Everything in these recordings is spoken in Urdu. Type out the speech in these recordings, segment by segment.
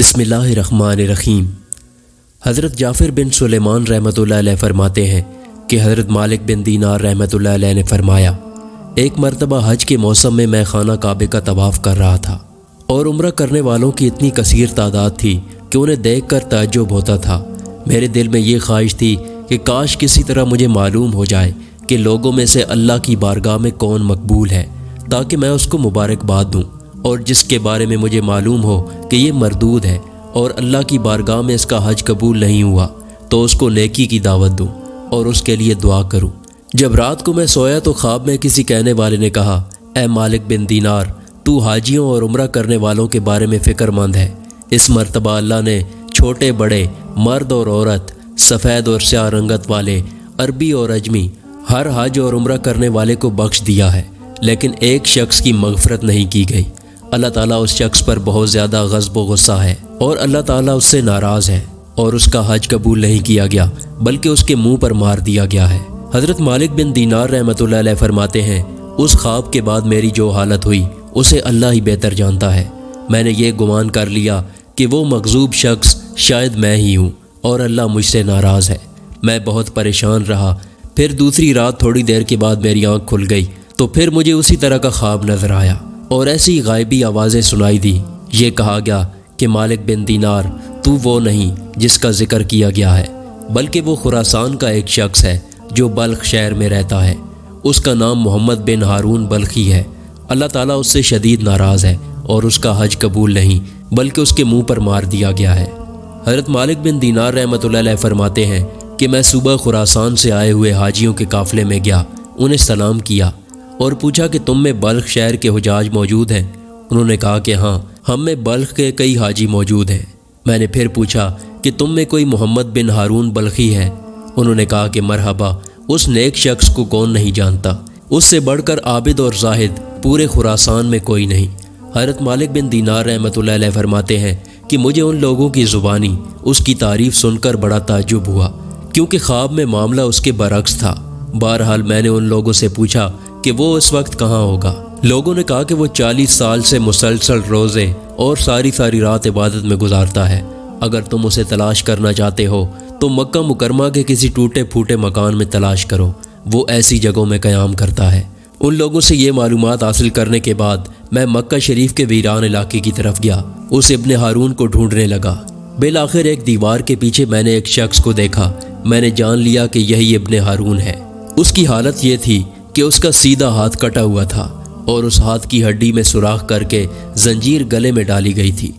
بسم اللہ الرحمن الرحیم۔ حضرت جعفر بن سلیمان رحمۃ اللہ علیہ فرماتے ہیں کہ حضرت مالک بن دینار رحمۃ اللہ علیہ نے فرمایا، ایک مرتبہ حج کے موسم میں خانہ کعبے کا طواف کر رہا تھا اور عمرہ کرنے والوں کی اتنی کثیر تعداد تھی کہ انہیں دیکھ کر تعجب ہوتا تھا۔ میرے دل میں یہ خواہش تھی کہ کاش کسی طرح مجھے معلوم ہو جائے کہ لوگوں میں سے اللہ کی بارگاہ میں کون مقبول ہے، تاکہ میں اس کو مبارکباد دوں، اور جس کے بارے میں مجھے معلوم ہو کہ یہ مردود ہے اور اللہ کی بارگاہ میں اس کا حج قبول نہیں ہوا تو اس کو نیکی کی دعوت دوں اور اس کے لیے دعا کروں۔ جب رات کو میں سویا تو خواب میں کسی کہنے والے نے کہا، اے مالک بن دینار، تو حاجیوں اور عمرہ کرنے والوں کے بارے میں فکر مند ہے۔ اس مرتبہ اللہ نے چھوٹے بڑے، مرد اور عورت، سفید اور سیاہ رنگت والے، عربی اور عجمی، ہر حج اور عمرہ کرنے والے کو بخش دیا ہے، لیکن ایک شخص کی مغفرت نہیں کی گئی۔ اللہ تعالیٰ اس شخص پر بہت زیادہ غضب و غصہ ہے اور اللہ تعالیٰ اس سے ناراض ہے، اور اس کا حج قبول نہیں کیا گیا بلکہ اس کے منہ پر مار دیا گیا ہے۔ حضرت مالک بن دینار رحمۃ اللہ علیہ فرماتے ہیں، اس خواب کے بعد میری جو حالت ہوئی اسے اللہ ہی بہتر جانتا ہے۔ میں نے یہ گمان کر لیا کہ وہ مغضوب شخص شاید میں ہی ہوں اور اللہ مجھ سے ناراض ہے۔ میں بہت پریشان رہا۔ پھر دوسری رات تھوڑی دیر کے بعد میری آنکھ کھل گئی تو پھر مجھے اسی طرح کا خواب نظر آیا اور ایسی غائبی آوازیں سنائی دی۔ یہ کہا گیا کہ مالک بن دینار، تو وہ نہیں جس کا ذکر کیا گیا ہے، بلکہ وہ خراسان کا ایک شخص ہے جو بلخ شہر میں رہتا ہے۔ اس کا نام محمد بن ہارون بلخی ہے۔ اللہ تعالیٰ اس سے شدید ناراض ہے اور اس کا حج قبول نہیں بلکہ اس کے منہ پر مار دیا گیا ہے۔ حضرت مالک بن دینار رحمۃ اللہ علیہ فرماتے ہیں کہ میں صبح خراسان سے آئے ہوئے حاجیوں کے قافلے میں گیا، انہیں سلام کیا اور پوچھا کہ تم میں بلخ شہر کے حجاج موجود ہیں؟ انہوں نے کہا کہ ہاں، ہم میں بلخ کے کئی حاجی موجود ہیں۔ میں نے پھر پوچھا کہ تم میں کوئی محمد بن ہارون بلخی ہے؟ انہوں نے کہا کہ مرحبا، اس نیک شخص کو کون نہیں جانتا، اس سے بڑھ کر عابد اور زاہد پورے خراسان میں کوئی نہیں۔ حضرت مالک بن دینار رحمۃ اللہ علیہ فرماتے ہیں کہ مجھے ان لوگوں کی زبانی اس کی تعریف سن کر بڑا تعجب ہوا، کیونکہ خواب میں معاملہ اس کے برعکس تھا۔ بہرحال میں نے ان لوگوں سے پوچھا کہ وہ اس وقت کہاں ہوگا۔ لوگوں نے کہا کہ وہ 40 سال سے مسلسل روزے اور ساری رات عبادت میں گزارتا ہے۔ اگر تم اسے تلاش کرنا چاہتے ہو تو مکہ مکرمہ کے کسی ٹوٹے پھوٹے مکان میں تلاش کرو، وہ ایسی جگہوں میں قیام کرتا ہے۔ ان لوگوں سے یہ معلومات حاصل کرنے کے بعد میں مکہ شریف کے ویران علاقے کی طرف گیا، اس ابن ہارون کو ڈھونڈنے لگا۔ بالآخر ایک دیوار کے پیچھے میں نے ایک شخص کو دیکھا۔ میں نے جان لیا کہ یہی ابن ہارون ہے۔ اس کی حالت یہ تھی کہ اس کا سیدھا ہاتھ کٹا ہوا تھا اور اس ہاتھ کی ہڈی میں سوراخ کر کے زنجیر گلے میں ڈالی گئی تھی۔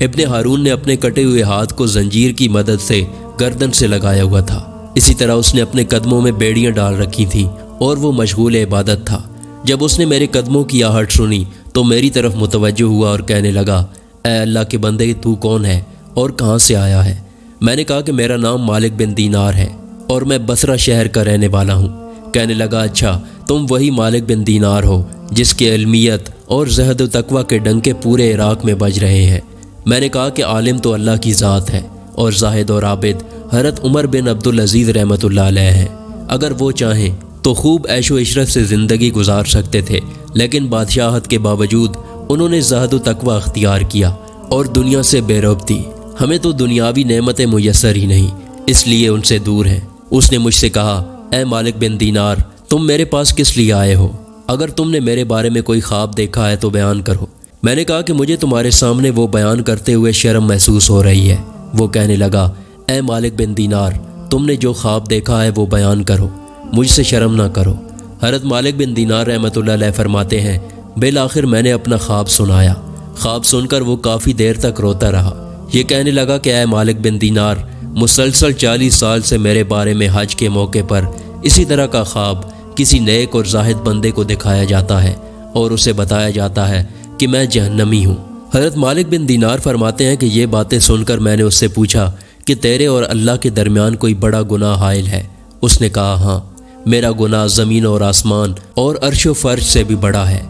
ابن ہارون نے اپنے کٹے ہوئے ہاتھ کو زنجیر کی مدد سے گردن سے لگایا ہوا تھا۔ اسی طرح اس نے اپنے قدموں میں بیڑیاں ڈال رکھی تھیں اور وہ مشغول عبادت تھا۔ جب اس نے میرے قدموں کی آہٹ سنی تو میری طرف متوجہ ہوا اور کہنے لگا، اے اللہ کے بندے، تو کون ہے اور کہاں سے آیا ہے؟ میں نے کہا کہ میرا نام مالک بن دینار ہے اور میں بصرہ شہر کا رہنے والا ہوں۔ کہنے لگا، اچھا، تم وہی مالک بن دینار ہو جس کے علمیت اور زہد و تقوی کے ڈنکے پورے عراق میں بج رہے ہیں۔ میں نے کہا کہ عالم تو اللہ کی ذات ہے اور زاہد اور عابد حضرت عمر بن عبدالعزیز رحمۃ اللہ علیہ ہیں۔ اگر وہ چاہیں تو خوب عیش و عشرت سے زندگی گزار سکتے تھے، لیکن بادشاہت کے باوجود انہوں نے زہد و تقوی اختیار کیا اور دنیا سے بے رغبت دی۔ ہمیں تو دنیاوی نعمتیں میسر ہی نہیں، اس لیے ان سے دور ہیں۔ اس نے مجھ سے کہا، اے مالک بن دینار، تم میرے پاس کس لیے آئے ہو؟ اگر تم نے میرے بارے میں کوئی خواب دیکھا ہے تو بیان کرو۔ میں نے کہا کہ مجھے تمہارے سامنے وہ بیان کرتے ہوئے شرم محسوس ہو رہی ہے۔ وہ کہنے لگا، اے مالک بن دینار، تم نے جو خواب دیکھا ہے وہ بیان کرو، مجھ سے شرم نہ کرو۔ حضرت مالک بن دینار رحمۃ اللہ علیہ فرماتے ہیں، بالآخر میں نے اپنا خواب سنایا۔ خواب سن کر وہ کافی دیر تک روتا رہا۔ یہ کہنے لگا کہ اے مالک بن دینار، مسلسل 40 سال سے میرے بارے میں حج کے موقع پر اسی طرح کا خواب کسی نیک اور زاہد بندے کو دکھایا جاتا ہے اور اسے بتایا جاتا ہے کہ میں جہنمی ہوں۔ حضرت مالک بن دینار فرماتے ہیں کہ یہ باتیں سن کر میں نے اس سے پوچھا کہ تیرے اور اللہ کے درمیان کوئی بڑا گناہ حائل ہے؟ اس نے کہا، ہاں، میرا گناہ زمین اور آسمان اور عرش و فرش سے بھی بڑا ہے۔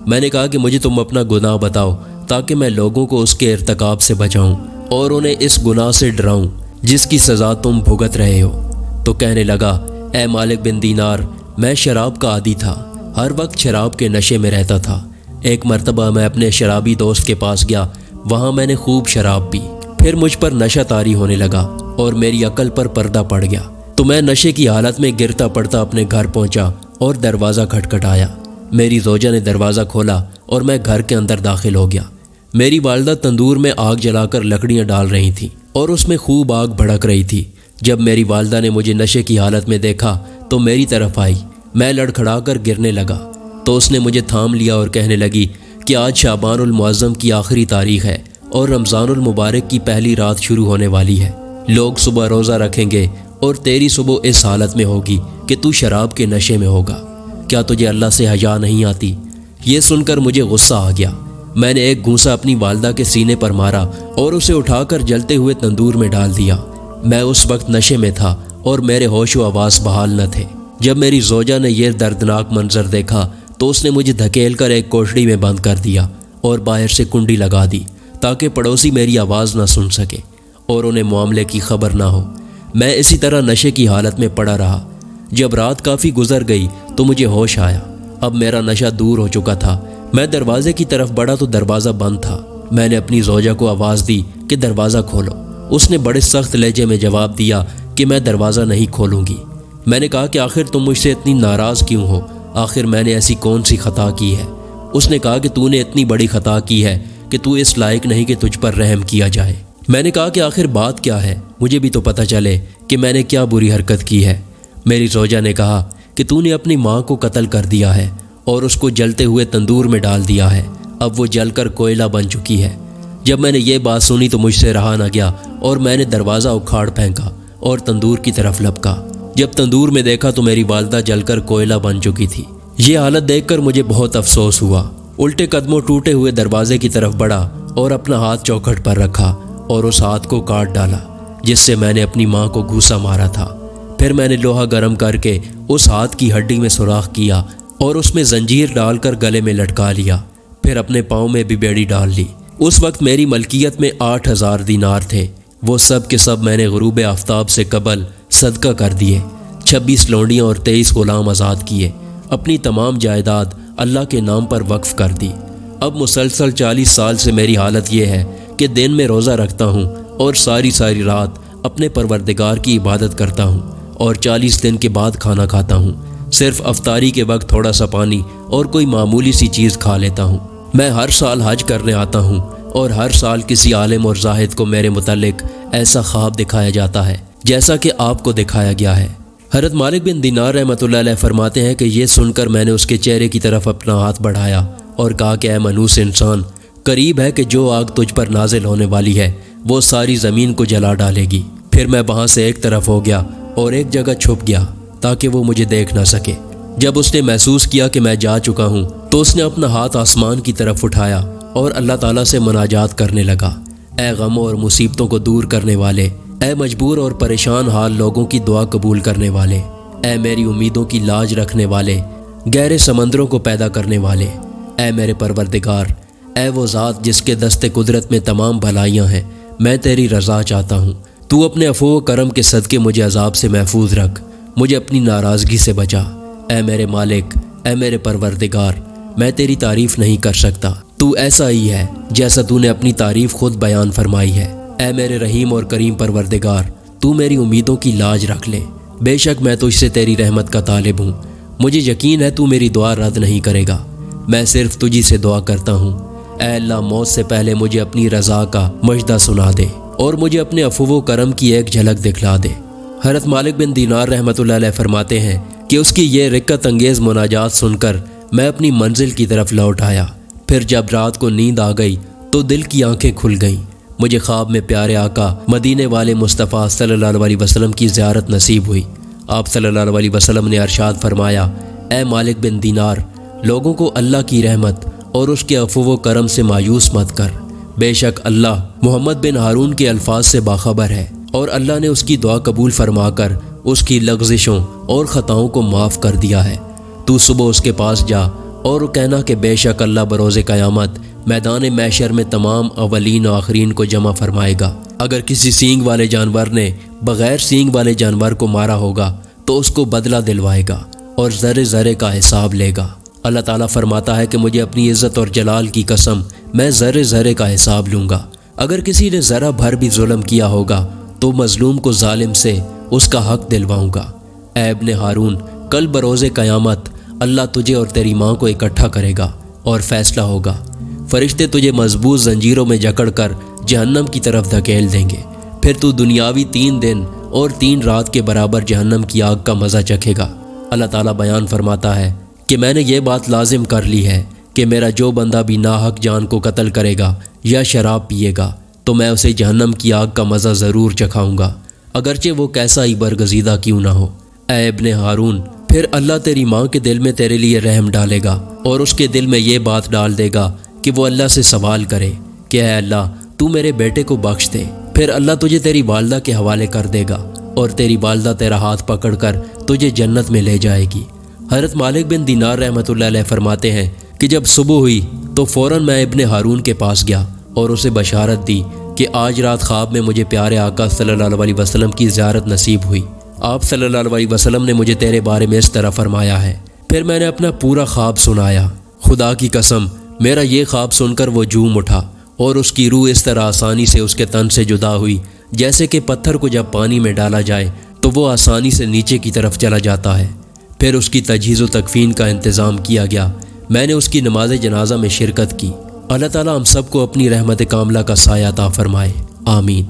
میں نے کہا کہ مجھے تم اپنا گناہ بتاؤ تاکہ میں لوگوں کو اس کے ارتکاب سے بچاؤں اور انہیں اس گناہ سے ڈراؤں جس کی سزا تم بھگت رہے ہو۔ تو کہنے لگا، اے مالک بن دینار، میں شراب کا عادی تھا، ہر وقت شراب کے نشے میں رہتا تھا۔ ایک مرتبہ میں اپنے شرابی دوست کے پاس گیا، وہاں میں نے خوب شراب پی پھر مجھ پر نشہ طاری ہونے لگا اور میری عقل پر پردہ پڑ گیا، تو میں نشے کی حالت میں گرتا پڑتا اپنے گھر پہنچا اور دروازہ کھٹکھٹایا۔ میری زوجہ نے دروازہ کھولا اور میں گھر کے اندر داخل ہو گیا۔ میری والدہ تندور میں آگ جلا کر لکڑیاں ڈال رہی تھیں اور اس میں خوب آگ بھڑک رہی تھی۔ جب میری والدہ نے مجھے نشے کی حالت میں دیکھا تو میری طرف آئی۔ میں لڑکھڑا کر گرنے لگا تو اس نے مجھے تھام لیا اور کہنے لگی کہ آج شعبان المعظم کی آخری تاریخ ہے اور رمضان المبارک کی پہلی رات شروع ہونے والی ہے۔ لوگ صبح روزہ رکھیں گے اور تیری صبح اس حالت میں ہوگی کہ تو شراب کے نشے میں ہوگا۔ کیا تجھے اللہ سے حیا نہیں آتی؟ یہ سن کر مجھے غصہ آ گیا۔ میں نے ایک گھونسا اپنی والدہ کے سینے پر مارا اور اسے اٹھا کر جلتے ہوئے تندور میں ڈال دیا۔ میں اس وقت نشے میں تھا اور میرے ہوش و حواس بحال نہ تھے۔ جب میری زوجہ نے یہ دردناک منظر دیکھا تو اس نے مجھے دھکیل کر ایک کوٹڑی میں بند کر دیا اور باہر سے کنڈی لگا دی تاکہ پڑوسی میری آواز نہ سن سکے اور انہیں معاملے کی خبر نہ ہو۔ میں اسی طرح نشے کی حالت میں پڑا رہا۔ جب رات کافی گزر گئی تو مجھے ہوش آیا۔ اب میرا نشہ دور ہو چکا تھا۔ میں دروازے کی طرف بڑھا تو دروازہ بند تھا۔ میں نے اپنی زوجہ کو آواز دی کہ دروازہ کھولو۔ اس نے بڑے سخت لہجے میں جواب دیا کہ میں دروازہ نہیں کھولوں گی۔ میں نے کہا کہ آخر تم مجھ سے اتنی ناراض کیوں ہو؟ آخر میں نے ایسی کون سی خطا کی ہے؟ اس نے کہا کہ تو نے اتنی بڑی خطا کی ہے کہ تو اس لائق نہیں کہ تجھ پر رحم کیا جائے۔ میں نے کہا کہ آخر بات کیا ہے؟ مجھے بھی تو پتہ چلے کہ میں نے کیا بری حرکت کی ہے۔ میری زوجہ نے کہا کہ تو نے اپنی ماں کو قتل کر دیا ہے اور اس کو جلتے ہوئے تندور میں ڈال دیا ہے۔ اب وہ جل کر کوئلہ بن چکی ہے۔ جب میں نے یہ بات سنی تو مجھ سے رہا نہ گیا اور میں نے دروازہ اکھاڑ پھینکا اور تندور کی طرف لپکا۔ جب تندور میں دیکھا تو میری والدہ جل کر کوئلہ بن چکی تھی۔ یہ حالت دیکھ کر مجھے بہت افسوس ہوا۔ الٹے قدموں ٹوٹے ہوئے دروازے کی طرف بڑھا اور اپنا ہاتھ چوکھٹ پر رکھا اور اس ہاتھ کو کاٹ ڈالا جس سے میں نے اپنی ماں کو گھوسا مارا تھا۔ پھر میں نے لوہا گرم کر کے اس ہاتھ کی ہڈی میں سوراخ کیا اور اس میں زنجیر ڈال کر گلے میں لٹکا لیا۔ پھر اپنے پاؤں میں بھی بیڑی ڈال لی۔ اس وقت میری ملکیت میں 8,000 دینار تھے۔ وہ سب کے سب میں نے غروب آفتاب سے قبل صدقہ کر دیے۔ 26 لونڈیاں اور 23 غلام آزاد کیے۔ اپنی تمام جائیداد اللہ کے نام پر وقف کر دی۔ اب مسلسل 40 سال سے میری حالت یہ ہے کہ دن میں روزہ رکھتا ہوں اور ساری رات اپنے پروردگار کی عبادت کرتا ہوں اور 40 دن کے بعد کھانا کھاتا ہوں۔ صرف افطاری کے وقت تھوڑا سا پانی اور کوئی معمولی سی چیز کھا لیتا ہوں۔ میں ہر سال حج کرنے آتا ہوں اور ہر سال کسی عالم اور زاہد کو میرے متعلق ایسا خواب دکھایا جاتا ہے جیسا کہ آپ کو دکھایا گیا ہے۔ حضرت مالک بن دینار رحمۃ اللہ علیہ فرماتے ہیں کہ یہ سن کر میں نے اس کے چہرے کی طرف اپنا ہاتھ بڑھایا اور کہا کہ اے منحوس انسان، قریب ہے کہ جو آگ تجھ پر نازل ہونے والی ہے وہ ساری زمین کو جلا ڈالے گی۔ پھر میں وہاں سے ایک طرف ہو گیا اور ایک جگہ چھپ گیا تاکہ وہ مجھے دیکھ نہ سکے۔ جب اس نے محسوس کیا کہ میں جا چکا ہوں تو اس نے اپنا ہاتھ آسمان کی طرف اٹھایا اور اللہ تعالیٰ سے مناجات کرنے لگا۔ اے غموں اور مصیبتوں کو دور کرنے والے، اے مجبور اور پریشان حال لوگوں کی دعا قبول کرنے والے، اے میری امیدوں کی لاج رکھنے والے، گہرے سمندروں کو پیدا کرنے والے، اے میرے پروردگار، اے وہ ذات جس کے دست قدرت میں تمام بھلائیاں ہیں، میں تیری رضا چاہتا ہوں۔ تو اپنے عفو و کرم کے صدقے مجھے عذاب سے محفوظ رکھ، مجھے اپنی ناراضگی سے بچا۔ اے میرے مالک، اے میرے پروردگار، میں تیری تعریف نہیں کر سکتا، تو ایسا ہی ہے جیسا تو نے اپنی تعریف خود بیان فرمائی ہے۔ اے میرے رحیم اور کریم پروردگار، تو میری امیدوں کی لاج رکھ لے۔ بے شک میں تجھ سے تیری رحمت کا طالب ہوں، مجھے یقین ہے تو میری دعا رد نہیں کرے گا۔ میں صرف تجھی سے دعا کرتا ہوں، اے اللہ موت سے پہلے مجھے اپنی رضا کا مژدہ سنا دے اور مجھے اپنے عفو و کرم کی ایک جھلک دکھلا دے۔ حضرت مالک بن دینار رحمۃ اللہ علیہ فرماتے ہیں کہ اس کی یہ رقت انگیز مناجات سن کر میں اپنی منزل کی طرف لوٹ آیا۔ پھر جب رات کو نیند آ گئی تو دل کی آنکھیں کھل گئیں۔ مجھے خواب میں پیارے آقا مدینے والے مصطفیٰ صلی اللہ علیہ وسلم کی زیارت نصیب ہوئی۔ آپ صلی اللہ علیہ وسلم نے ارشاد فرمایا، اے مالک بن دینار، لوگوں کو اللہ کی رحمت اور اس کے عفو و کرم سے مایوس مت کر۔ بے شک اللہ محمد بن ہارون کے الفاظ سے باخبر ہے اور اللہ نے اس کی دعا قبول فرما کر اس کی لغزشوں اور خطاؤں کو معاف کر دیا ہے۔ تو صبح اس کے پاس جا اور کہنا کہ بے شک اللہ بروز قیامت میدان محشر میں تمام اولین و آخرین کو جمع فرمائے گا۔ اگر کسی سینگ والے جانور نے بغیر سینگ والے جانور کو مارا ہوگا تو اس کو بدلہ دلوائے گا اور ذرے ذرے کا حساب لے گا۔ اللہ تعالیٰ فرماتا ہے کہ مجھے اپنی عزت اور جلال کی قسم، میں ذرے ذرے کا حساب لوں گا۔ اگر کسی نے ذرا بھر بھی ظلم کیا ہوگا تو مظلوم کو ظالم سے اس کا حق دلواؤں گا۔ اے ابن ہارون، کل بروز قیامت اللہ تجھے اور تیری ماں کو اکٹھا کرے گا اور فیصلہ ہوگا۔ فرشتے تجھے مضبوط زنجیروں میں جکڑ کر جہنم کی طرف دھکیل دیں گے، پھر تو دنیاوی 3 دن اور 3 رات کے برابر جہنم کی آگ کا مزہ چکھے گا۔ اللہ تعالیٰ بیان فرماتا ہے کہ میں نے یہ بات لازم کر لی ہے کہ میرا جو بندہ بھی ناحق جان کو قتل کرے گا یا شراب پیے گا تو میں اسے جہنم کی آگ کا مزہ ضرور چکھاؤں گا، اگرچہ وہ کیسا ہی برگزیدہ کیوں نہ ہو۔ اے ابن ہارون، پھر اللہ تیری ماں کے دل میں تیرے لیے رحم ڈالے گا اور اس کے دل میں یہ بات ڈال دے گا کہ وہ اللہ سے سوال کرے کہ اے اللہ تو میرے بیٹے کو بخش دے۔ پھر اللہ تجھے تیری والدہ کے حوالے کر دے گا اور تیری والدہ تیرا ہاتھ پکڑ کر تجھے جنت میں لے جائے گی۔ حضرت مالک بن دینار رحمۃ اللہ علیہ فرماتے ہیں کہ جب صبح ہوئی تو فوراً میں ابن ہارون کے پاس گیا اور اسے بشارت دی کہ آج رات خواب میں مجھے پیارے آقا صلی اللہ علیہ وسلم کی زیارت نصیب ہوئی۔ آپ صلی اللہ علیہ وسلم نے مجھے تیرے بارے میں اس طرح فرمایا ہے۔ پھر میں نے اپنا پورا خواب سنایا۔ خدا کی قسم، میرا یہ خواب سن کر وہ جھوم اٹھا اور اس کی روح اس طرح آسانی سے اس کے تن سے جدا ہوئی جیسے کہ پتھر کو جب پانی میں ڈالا جائے تو وہ آسانی سے نیچے کی طرف چلا جاتا ہے۔ پھر اس کی تجہیز و تکفین کا انتظام کیا گیا۔ میں نے اس کی نماز جنازہ میں شرکت کی۔ اللہ تعالیٰ ہم سب کو اپنی رحمت کاملہ کا سایہ عطا فرمائے، آمین۔